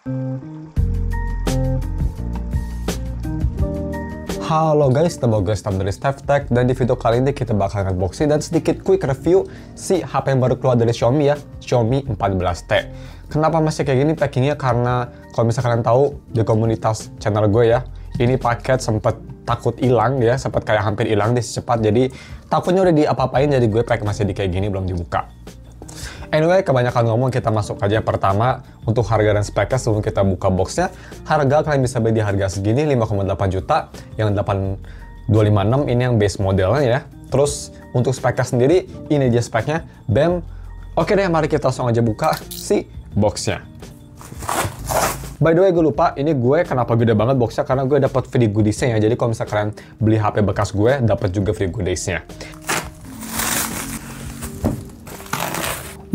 Halo guys, nama gue Stam dari StefTech, dan di video kali ini kita bakal unboxing dan sedikit quick review si HP yang baru keluar dari Xiaomi ya, Xiaomi 14T. Kenapa masih kayak gini packingnya? Karena kalau misalnya kalian tahu di komunitas channel gue ya, ini paket sempet takut hilang ya, sempet kayak hampir hilang deh secepat, jadi takutnya udah diapa-apain, jadi gue pack masih di kayak gini belum dibuka. Anyway, kebanyakan ngomong, kita masuk aja. Pertama, untuk harga dan speknya sebelum kita buka boxnya. Harga kalian bisa beli di harga segini, 5,8 juta. Yang 8256 ini yang base modelnya ya. Terus, untuk speknya sendiri, ini dia speknya. BEM. Oke deh, mari kita langsung aja buka si boxnya. By the way, gue lupa, ini gue kenapa gede banget boxnya, karena gue dapat free goodiesnya ya. Jadi kalau misalnya kalian beli HP bekas gue, dapat juga free goodiesnya.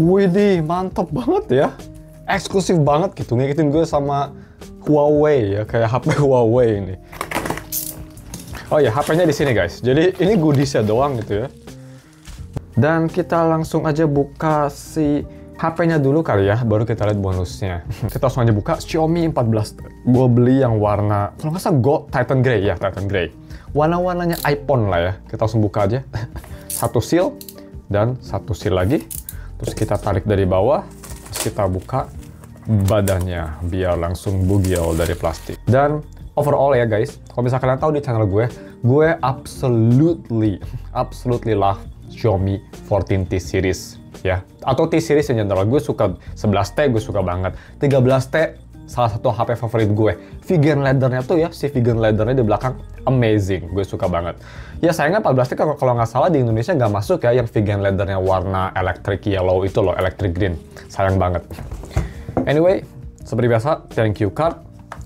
Widih, mantap banget ya. Eksklusif banget gitu, ngikutin gue sama Huawei ya, kayak HP Huawei ini. Oh ya, HP-nya di sini guys. Jadi ini goodiesnya doang gitu ya. Dan kita langsung aja buka si HP-nya dulu kali ya, baru kita lihat bonusnya. Kita langsung aja buka Xiaomi 14. Gue beli yang warna, kalau nggak salah Gold Titan Grey ya, Titan Grey. Warna-warnanya iPhone lah ya. Kita langsung buka aja. Satu seal dan satu seal lagi. Terus kita tarik dari bawah, terus kita buka badannya biar langsung bugil dari plastik. Dan overall ya guys, kalau misalnya kalian tahu di channel gue absolutely love Xiaomi 14T series ya, atau T series in general. Gue suka 11T, gue suka banget. 13T salah satu HP favorit gue. Vegan leathernya tuh ya, si vegan leathernya di belakang amazing, gue suka banget. Ya sayangnya 14T kalau nggak salah di Indonesia nggak masuk ya, yang vegan leathernya warna electric yellow itu loh, electric green. Sayang banget. Anyway, seperti biasa, thank you card.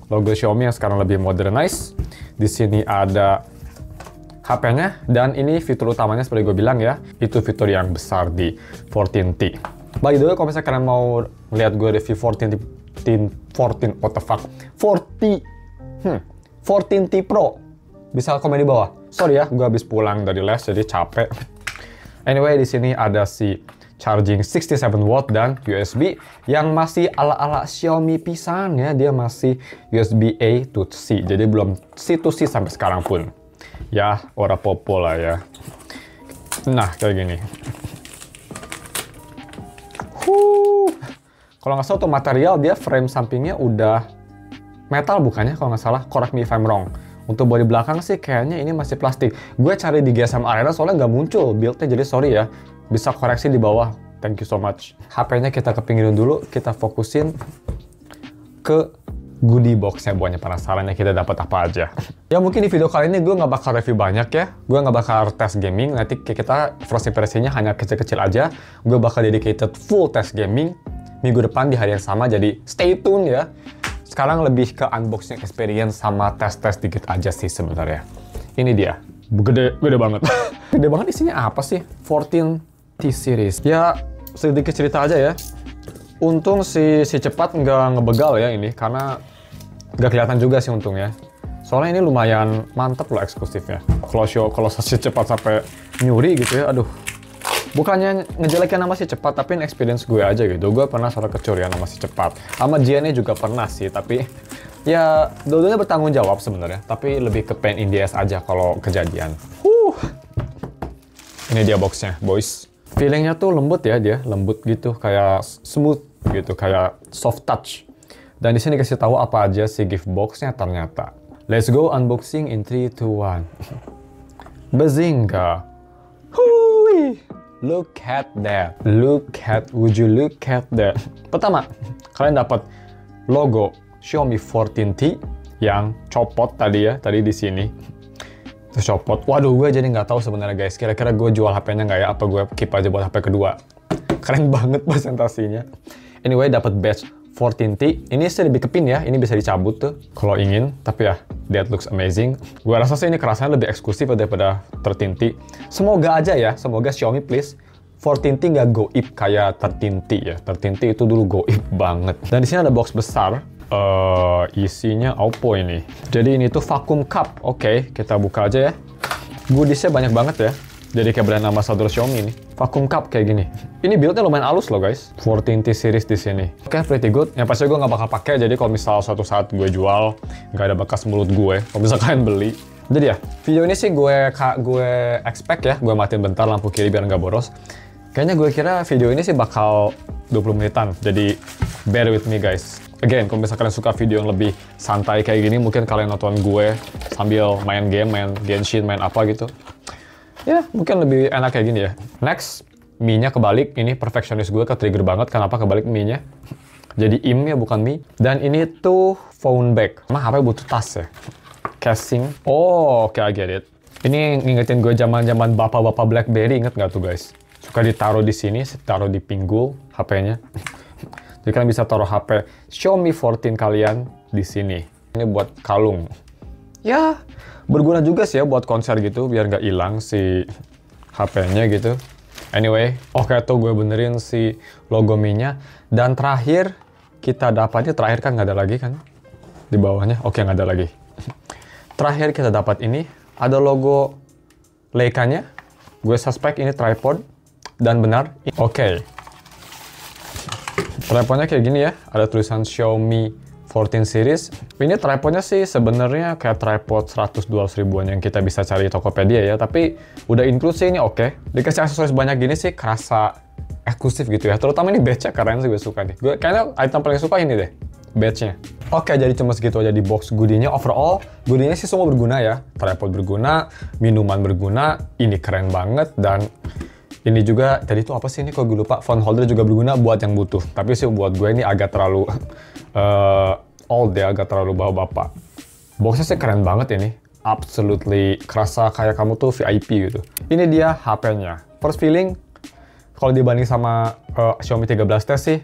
Logo Xiaomi yang sekarang lebih modernized. Di sini ada HP-nya, dan ini fitur utamanya seperti gue bilang ya, itu fitur yang besar di 14T. By the way, kalau misalnya kalian mau lihat gue review 14T Pro, bisa komen di bawah. Sorry ya, gue habis pulang dari les jadi capek. Anyway, di sini ada si charging 67 watt dan USB yang masih ala-ala Xiaomi pisan ya. Dia masih USB A to C, jadi belum C to C sampai sekarang pun. Ya, ora popo lah ya. Nah, kayak gini. Kalau nggak salah tuh material, dia frame sampingnya udah metal bukannya kalau nggak salah, correct me if I'm wrong. Untuk bodi belakang sih kayaknya ini masih plastik. Gue cari di GSM Arena soalnya nggak muncul build-nya, jadi sorry ya. Bisa koreksi di bawah. Thank you so much. HP-nya kita kepinggirin dulu, kita fokusin ke goodie box-nya buatnya penasaran ya kita dapat apa aja. Ya mungkin di video kali ini gue nggak bakal review banyak ya. Gue nggak bakal tes gaming, nanti kita first impression-nya hanya kecil-kecil aja. Gue bakal dedicated full tes gaming minggu depan di hari yang sama, jadi stay tune ya. Sekarang lebih ke unboxing experience sama tes-tes dikit aja sih sebenarnya. Ini dia, gede banget. Gede banget isinya apa sih? 14T series. Ya sedikit cerita aja ya. Untung si cepat nggak ngebegal ya ini, karena nggak kelihatan juga sih untungnya. Soalnya ini lumayan mantep loh eksklusifnya. Kalau si cepat sampai nyuri gitu ya, aduh. Bukannya ngejelekin nama si cepat, tapi ini experience gue aja gitu. Gue pernah soal kecurian nama si cepat. Sama Jiannya juga pernah sih, tapi ya dua-duanya bertanggung jawab sebenarnya. Tapi lebih ke pain in the ass aja kalau kejadian. Ini dia boxnya, boys. Feelingnya tuh lembut ya dia, lembut gitu, kayak smooth gitu, kayak soft touch. Dan di sini kasih tahu apa aja si gift boxnya ternyata. Let's go unboxing in 3, 2, 1. Bazinga. Hui. Look at that. Would you look at that? Pertama, kalian dapat logo Xiaomi 14T yang copot tadi ya, tadi di sini. Terus copot. Waduh, gue jadi nggak tahu sebenarnya guys. Kira-kira gue jual HP-nya nggak ya? Apa gue keep aja buat HP kedua? Keren banget presentasinya. Anyway, dapat badge 14T. Ini sih lebih kepin ya. Ini bisa dicabut tuh kalau ingin. Tapi ya, that looks amazing. Gue rasa sih ini kerasanya lebih eksklusif daripada 13T. Semoga aja ya. Semoga Xiaomi please 14T nggak goib kayak 13T ya. 13T itu dulu goib banget. Dan di sini ada box besar. Isinya Oppo ini. Jadi ini tuh vacuum cup. Oke, kita buka aja ya. Goodiesnya banyak banget ya. Jadi kayak brand ambassador Xiaomi nih. Vacuum cup kayak gini. Ini build-nya lumayan halus loh guys. 14T series di sini. Oke, pretty good. Yang pasti gue nggak bakal pakai. Jadi kalau misal suatu saat gue jual, nggak ada bekas mulut gue. Kalau misal kalian beli. Jadi ya, video ini sih gue expect ya. Gue matiin bentar lampu kiri biar nggak boros. Kayaknya gue kira video ini sih bakal 20 menitan. Jadi bear with me guys. Again, kalau misalkan kalian suka video yang lebih santai kayak gini, mungkin kalian nonton gue sambil main game, main Genshin, main apa gitu. Ya, mungkin lebih enak kayak gini ya. Next, Mi-nya kebalik. Ini perfectionist gue ke-trigger banget. Kenapa kebalik Mi-nya? Jadi im ya, bukan Mi. Dan ini tuh phone bag. Emang HP butuh tas ya? Casing. Oh, oke, I get it. Ini ngingetin gue zaman-zaman bapak-bapak BlackBerry. Inget nggak tuh guys? Suka ditaruh di sini, taruh di pinggul HP-nya. Jadi kalian bisa taruh HP Xiaomi 14 kalian di sini. Ini buat kalung. Ya, berguna juga sih ya buat konser gitu, biar nggak hilang si HP-nya gitu. Anyway, oke tuh gue benerin si logo Mi-nya. Dan terakhir, kita dapatnya, terakhir kan nggak ada lagi kan? Di bawahnya, oke nggak ada lagi. Terakhir kita dapat ini, ada logo Leica-nya. Gue suspek ini tripod. Dan benar, oke. Tripodnya kayak gini ya, ada tulisan Xiaomi 14 series. Ini tripodnya sih sebenarnya kayak tripod 100-200 ribuan yang kita bisa cari di Tokopedia ya, tapi udah include sih ini oke. Dikasih aksesoris banyak gini sih kerasa eksklusif gitu ya, terutama ini badge-nya keren sih, gue suka nih. Gue kayaknya item paling suka ini deh, badge-nya. Oke, jadi cuma segitu aja di box goodie-nya. Overall, goodie-nya sih semua berguna ya. Tripod berguna, minuman berguna, ini keren banget, dan ini juga, tadi itu apa sih ini kok gue lupa, phone holder juga berguna buat yang butuh. Tapi sih buat gue ini agak terlalu old ya, agak terlalu bapak-bapak. Boxnya sih keren banget ini. Absolutely kerasa kayak kamu tuh VIP gitu. Ini dia HP-nya. First feeling, kalau dibanding sama Xiaomi 13T sih,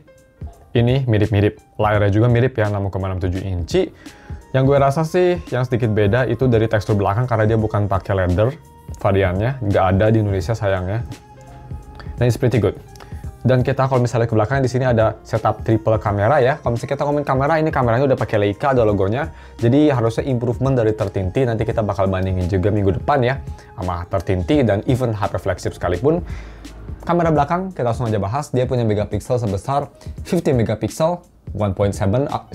ini mirip-mirip. Layarnya juga mirip ya, 6,67 inci. Yang gue rasa sih, yang sedikit beda itu dari tekstur belakang karena dia bukan pakai leather variannya. Nggak ada di Indonesia sayangnya. Dan it's pretty good. Dan kita kalau misalnya ke belakang di sini ada setup triple kamera ya. Kalau misalnya kita ngomongin kamera, ini kameranya udah pakai Leica, ada logonya. Jadi harusnya improvement dari 13T. Nanti kita bakal bandingin juga minggu depan ya sama 13T dan even HP flagship sekalipun. Kamera belakang kita langsung aja bahas. Dia punya megapiksel sebesar 50 megapiksel. 1.7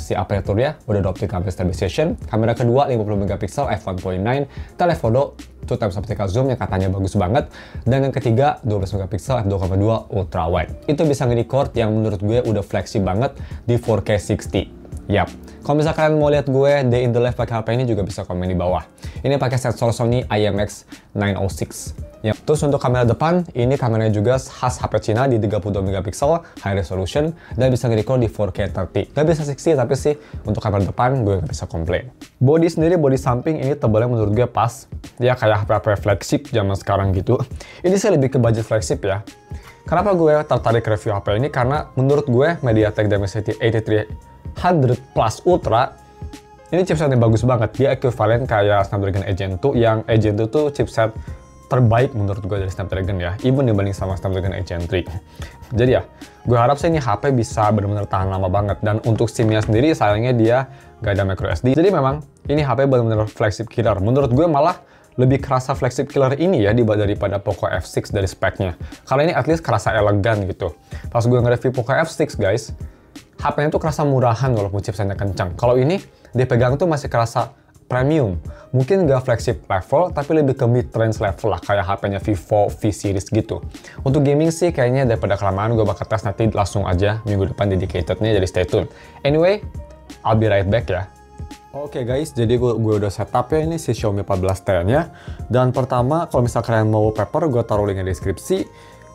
si aperture-nya udah ada optical stabilization. Kamera kedua 50 megapiksel f1.9, telephoto 2x optical zoom yang katanya bagus banget. Dan yang ketiga 12 megapiksel f2.2 ultra wide. Itu bisa nge-record yang menurut gue udah flagship banget di 4K 60. Yap. Kalau misalkan kalian mau lihat gue day in the life pakai HP ini juga bisa komen di bawah. Ini pakai sensor Sony IMX 906. Ya, terus untuk kamera depan, ini kameranya juga khas HP Cina di 32 megapiksel, high resolution, dan bisa nge-record di 4K 30. Gak bisa 60, tapi sih untuk kamera depan gue gak bisa komplain. Body sendiri, body samping ini tebalnya menurut gue pas. Ya kayak HP-HP flagship zaman sekarang gitu. Ini sih lebih ke budget flagship ya. Kenapa gue tertarik review HP ini? Karena menurut gue MediaTek Dimensity 8300 Plus Ultra ini chipset yang bagus banget. Dia equivalent kayak Snapdragon 8 Gen 2, yang 8 Gen 2 tuh chipset terbaik menurut gue dari Snapdragon ya, even dibanding sama Snapdragon 8 Gen 3. Jadi ya, gue harap sih ini HP bisa benar-benar tahan lama banget. Dan untuk SIM-nya sendiri, sayangnya dia gak ada microSD. Jadi memang, ini HP benar-benar flagship killer. Menurut gue malah lebih kerasa flagship killer ini ya daripada Poco F6 dari speknya. Karena ini at least kerasa elegan gitu. Pas gue nge-review Poco F6 guys, HP-nya tuh kerasa murahan walaupun chipsetnya kencang. Kalau ini, dia pegang tuh masih kerasa premium. Mungkin nggak flagship level, tapi lebih ke mid-range level lah, kayak HP-nya Vivo V series gitu. Untuk gaming sih kayaknya daripada kelamaan, gue bakal tes nanti langsung aja minggu depan dedicated-nya, jadi stay tune. Anyway, I'll be right back ya. Oke guys, jadi gue udah setup ya ini si Xiaomi 14T-nya. Dan pertama, kalau misalnya kalian mau wallpaper, gue taruh link di deskripsi.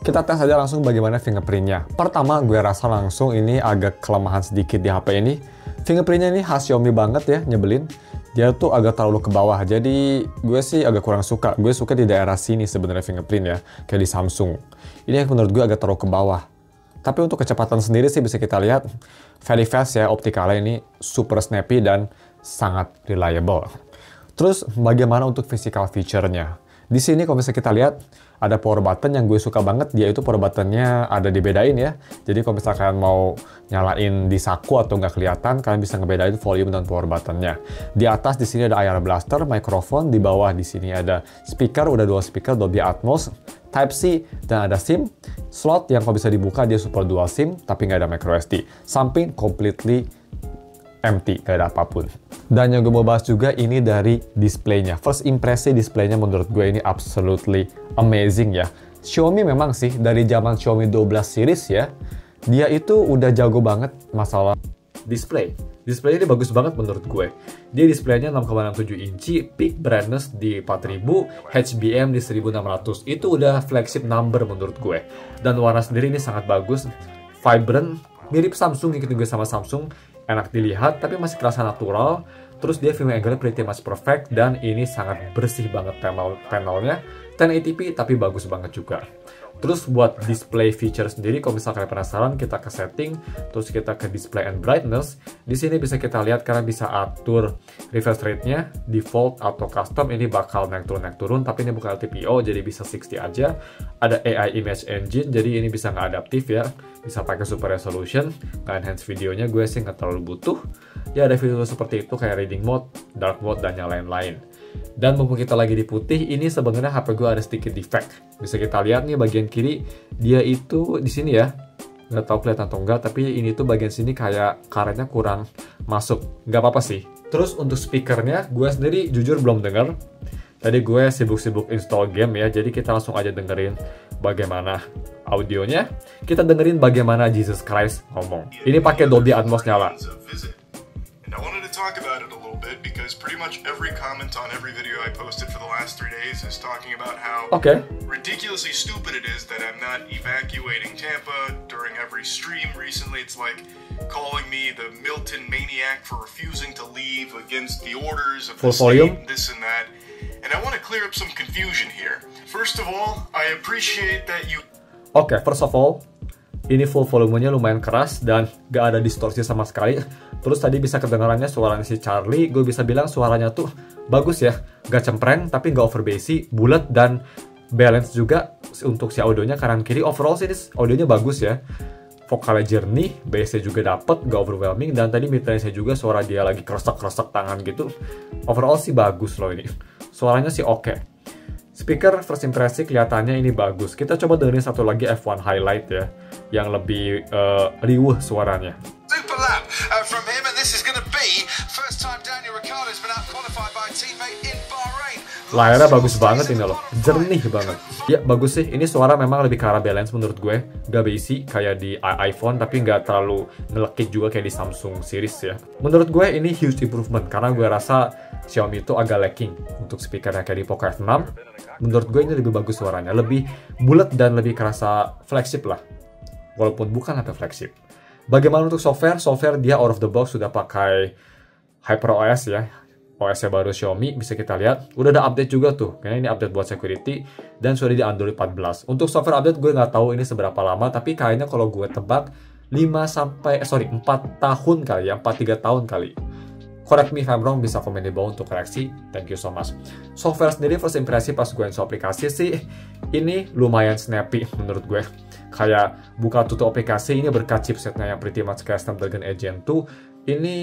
Kita tes aja langsung bagaimana fingerprint-nya. Pertama, gue rasa langsung ini agak kelemahan sedikit di HP ini. Fingerprint-nya ini khas Xiaomi banget ya, nyebelin. Dia tuh agak terlalu ke bawah, jadi gue sih agak kurang suka. Gue suka di daerah sini sebenarnya fingerprint ya, kayak di Samsung. Ini yang menurut gue agak terlalu ke bawah. Tapi untuk kecepatan sendiri sih bisa kita lihat, very fast ya, optikalnya ini super snappy dan sangat reliable. Terus bagaimana untuk physical feature-nya? Di sini kalau misalnya kita lihat, ada power button yang gue suka banget, dia itu power buttonnya ada dibedain ya. Jadi kalau misalkan mau nyalain di saku atau nggak kelihatan, kalian bisa ngebedain volume dan power buttonnya. Di atas di sini ada IR blaster, mikrofon, di bawah di sini ada speaker, udah 2 speaker Dolby Atmos, Type-C, dan ada SIM. Slot yang kalau bisa dibuka dia support dual SIM, tapi nggak ada microSD. Samping completely empty, nggak ada apapun. Dan yang gue mau bahas juga ini dari displaynya. First impresi displaynya menurut gue ini absolutely amazing ya. Xiaomi memang sih dari zaman Xiaomi 12 series ya, dia itu udah jago banget masalah display. Displaynya ini bagus banget menurut gue. Dia displaynya 6,67 inci, peak brightness di 4000, HBM di 1600. Itu udah flagship number menurut gue. Dan warna sendiri ini sangat bagus, vibrant, mirip Samsung, ngikutin gue sama Samsung. Enak dilihat, tapi masih kerasa natural. Terus dia viewing angle pretty much perfect, dan ini sangat bersih banget panelnya. 1080p, tapi bagus banget juga. Terus buat display feature sendiri, kalau misalnya kalian penasaran, kita ke setting, terus kita ke display and brightness. Di sini bisa kita lihat karena bisa atur refresh rate-nya, default atau custom, ini bakal naik turun, tapi ini bukan LTPO, jadi bisa 60 aja. Ada AI Image Engine, jadi ini bisa nggak adaptif ya, bisa pakai super resolution, nggak enhance videonya, gue sih nggak terlalu butuh. Ya ada video seperti itu kayak reading mode, dark mode, dan yang lain-lain. Dan mumpung kita lagi di putih, ini sebenarnya HP gue ada sedikit defect. Bisa kita lihat nih bagian kiri, dia itu di sini ya. Nggak tahu kelihatan atau enggak, tapi ini tuh bagian sini kayak karetnya kurang masuk. Nggak apa-apa sih. Terus untuk speakernya, gue sendiri jujur belum denger. Tadi gue sibuk-sibuk install game ya, jadi kita langsung aja dengerin bagaimana audionya. Kita dengerin bagaimana Jesus Christ ngomong. Ini pakai Dolby Atmos nyala. I wanted to talk about it a little bit because pretty much every comment on every video I posted for the last 3 days is talking about how ridiculously stupid it is that I'm not evacuating Tampa during every stream. Recently it's like calling me the Milton maniac for refusing to leave against the orders of the state, this and that. And I want to clear up some confusion here. First of all, I appreciate that you... First of all, ini full volumenya lumayan keras dan gak ada distorsi sama sekali. Terus tadi bisa kedengarannya suaranya si Charlie, gue bisa bilang suaranya tuh bagus ya, gak cempreng tapi gak over bassy, bulat dan balance juga untuk si audionya kanan kiri. Overall sih audionya bagus ya, vokalnya jernih, bassnya juga dapet, gak overwhelming, dan tadi mid-range juga suara dia lagi kresek-kresek tangan gitu. Overall sih bagus loh ini, suaranya sih oke. Speaker first impresi kelihatannya ini bagus. Kita coba dengerin satu lagi F1 highlight ya, yang lebih riuh suaranya. Super lap from him, and this is going to be first time Daniel Ricciardo's been out qualified by a teammate in Bahrain. Layarnya bagus banget ini loh, jernih banget. Ya bagus sih, ini suara memang lebih ke arah balance menurut gue. Gak bassy kayak di iPhone, tapi gak terlalu ngelekit juga kayak di Samsung series ya. Menurut gue ini huge improvement, karena gue rasa Xiaomi itu agak lacking untuk speakernya kayak di Poco F6. Menurut gue ini lebih bagus suaranya, lebih bulat dan lebih kerasa flagship lah. Walaupun bukan HP flagship. Bagaimana untuk software? Software dia out of the box sudah pakai HyperOS ya. OS-nya baru Xiaomi, bisa kita lihat. Udah ada update juga tuh. Kayaknya ini update buat security. Dan sudah di Android 14. Untuk software update gue nggak tahu ini seberapa lama. Tapi kayaknya kalau gue tebak 4 tahun kali ya. 4-3 tahun kali. Correct me if I'm wrong, bisa komen di bawah untuk koreksi. Thank you so much. Software sendiri first impresi pas gue install aplikasi sih, ini lumayan snappy menurut gue. Kayak buka tutup aplikasi, ini berkat chipsetnya yang pretty much kayak Snapdragon 8 Gen 2. Ini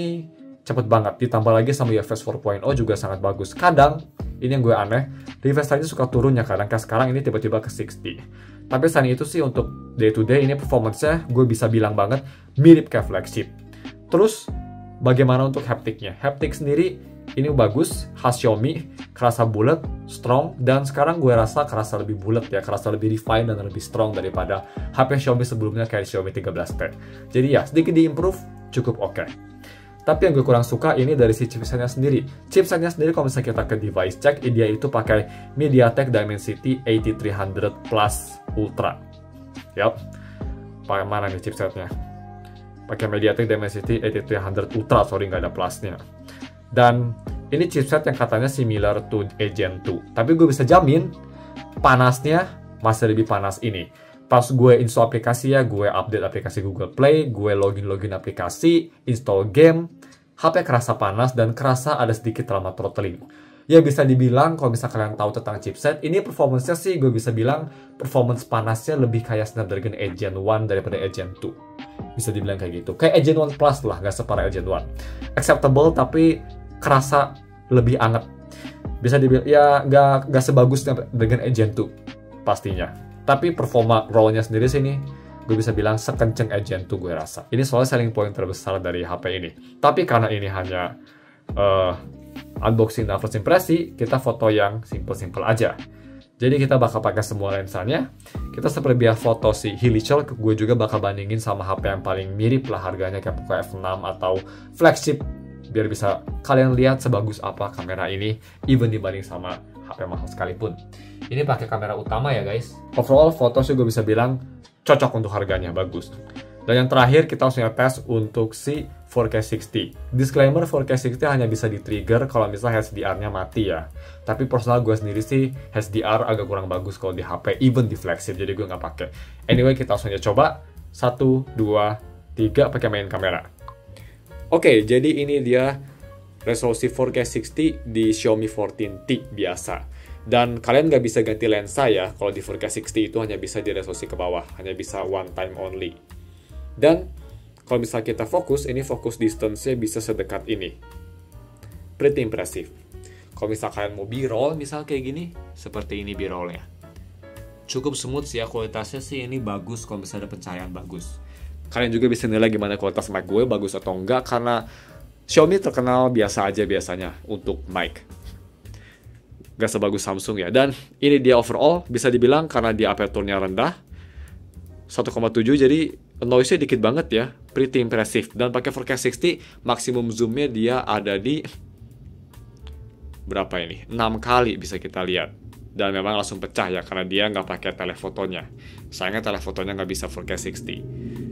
cepet banget, ditambah lagi sama UFS 4.0 juga sangat bagus. Kadang, ini yang gue aneh, refresh rate-nya suka turunnya kadang, kayak sekarang ini tiba-tiba ke 60. Tapi selain itu sih untuk day to day, ini performance-nya gue bisa bilang banget mirip kayak flagship. Terus, bagaimana untuk haptiknya? Haptik sendiri ini bagus, khas Xiaomi, kerasa bulat, strong, dan sekarang gue rasa kerasa lebih bulat ya, kerasa lebih refined dan lebih strong daripada HP Xiaomi sebelumnya kayak Xiaomi 13T. Jadi ya, sedikit di-improve, cukup oke. Tapi yang gue kurang suka ini dari si chipsetnya sendiri. Chipsetnya sendiri kalau misalnya kita ke device check, dia itu pakai MediaTek Dimensity 8300 Plus Ultra. Yap, pakai mana nih chipsetnya? Pakai MediaTek Dimensity 8300 Ultra, sorry nggak ada plusnya. Dan ini chipset yang katanya similar to A Gen 2. Tapi gue bisa jamin panasnya masih lebih panas ini. Pas gue install aplikasi ya, gue update aplikasi Google Play, gue login aplikasi, install game, HP kerasa panas dan kerasa ada sedikit lama throttling. Ya bisa dibilang kalau misalnya kalian tahu tentang chipset, ini performance-nya sih gue bisa bilang performance panasnya lebih kayak Snapdragon 8 Gen 1 daripada 8 Gen 2. Bisa dibilang kayak gitu. Kayak 8 Gen 1 Plus lah, nggak separah 8 Gen 1. Acceptable tapi kerasa lebih anget. Bisa dibilang ya nggak sebagus dengan 8 Gen 2 pastinya. Tapi performa raw-nya sendiri sih ini gue bisa bilang sekenceng 8 Gen 2 gue rasa. Ini soalnya selling point terbesar dari HP ini. Tapi karena ini hanya unboxing dan first impresi, kita foto yang simple-simple aja. Jadi kita bakal pakai semua lensanya. Kita seperti biar foto si Hilichurl, gue juga bakal bandingin sama HP yang paling mirip lah harganya kayak Poco F6 atau flagship, biar bisa kalian lihat sebagus apa kamera ini, even dibanding sama HP mahal sekalipun. Ini pakai kamera utama ya guys. Overall foto sih gue bisa bilang cocok untuk harganya, bagus. Dan yang terakhir kita langsung tes untuk si 4K60. Disclaimer, 4K60 hanya bisa di-trigger kalau misalnya HDR-nya mati ya. Tapi personal gue sendiri sih HDR agak kurang bagus kalau di HP, even di flagship, jadi gue nggak pakai. Anyway, kita langsung aja coba. 1, 2, 3 pakai main kamera. Oke, jadi ini dia resolusi 4K60 di Xiaomi 14T biasa. Dan kalian nggak bisa ganti lensa ya, kalau di 4K60 itu hanya bisa di resolusi ke bawah, hanya bisa one time only. Dan kalau misalnya kita fokus, ini fokus distance-nya bisa sedekat ini. Pretty impressive. Kalau misalnya kalian mau B-roll, misal kayak gini, seperti ini B-roll-nya. Cukup smooth sih ya, kualitasnya sih ini bagus kalau misalnya ada pencahayaan bagus. Kalian juga bisa nilai gimana kualitas mic gue, bagus atau enggak, karena Xiaomi terkenal biasa aja biasanya untuk mic. Gak sebagus Samsung ya. Dan ini dia overall, bisa dibilang karena dia aperture-nya rendah, 1,7, jadi noise-nya dikit banget ya, pretty impressive. Dan pakai 4K60, maksimum zoom-nya dia ada di berapa ini? 6 kali bisa kita lihat. Dan memang langsung pecah ya, karena dia nggak pakai telefotonya. Sayangnya telefotonya nggak bisa 4K60.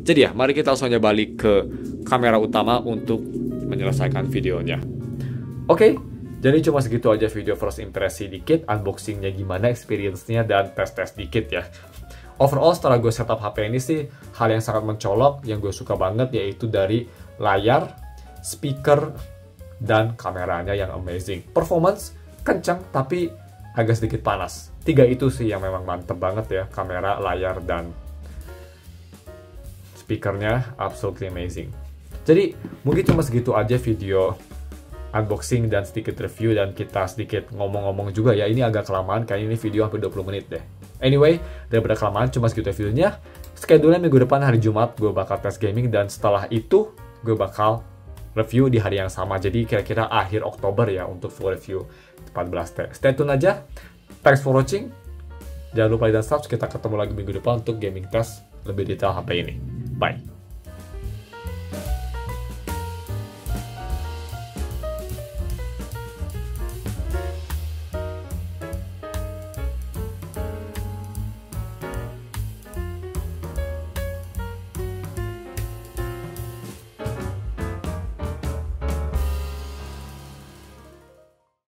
Jadi ya, mari kita langsung aja balik ke kamera utama untuk menyelesaikan videonya. Oke, jadi cuma segitu aja video first impresi dikit, unboxing-nya gimana, experience-nya, dan tes-tes dikit ya. Overall setelah gue setup HP ini sih, hal yang sangat mencolok, yang gue suka banget yaitu dari layar, speaker, dan kameranya yang amazing. Performance kencang tapi agak sedikit panas. 3 itu sih yang memang mantep banget ya, kamera, layar, dan speakernya absolutely amazing. Jadi mungkin cuma segitu aja video unboxing dan sedikit review, dan kita sedikit ngomong-ngomong juga ya. Ini agak kelamaan, kayaknya ini video hampir 20 menit deh. Anyway, daripada kelamaan, cuma segitu videonya. Schedule-nya minggu depan hari Jumat, gue bakal tes gaming, dan setelah itu gue bakal review di hari yang sama. Jadi kira-kira akhir Oktober ya untuk full review 14T. Stay tune aja. Thanks for watching. Jangan lupa dan subscribe. Kita ketemu lagi minggu depan untuk gaming test lebih detail HP ini. Bye.